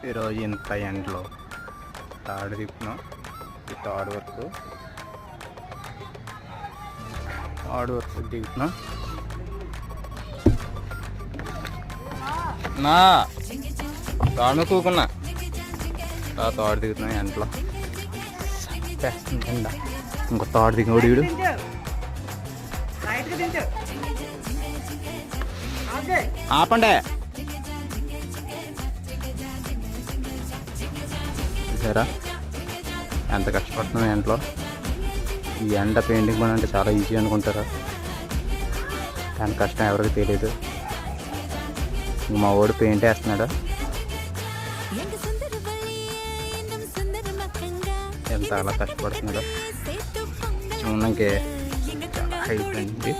ఈరోజు ఇంత ఎండలో తాడు తిప్పుతున్నాం. ఈ తాడు వరకు దిగుతున్నాం. నా తాడు కూకున్నా తాడు దిగుతున్నాం ఎండలో. ఎండ ఇంకో తాడు దిగినోడు వీడు. ఆపండే చూసారా ఎంత కష్టపడుతున్నాం ఎండలో. ఈ ఎండ పెయింటింగ్ పని అంటే చాలా ఈజీ అనుకుంటారా, దాని కష్టం ఎవరికి తెలియదు. మా వాడు పెయింట్ వేస్తున్నాడు. ఎంత అలా కష్టపడుతున్నాడో చూడడానికి చాలా హైట్ అండి.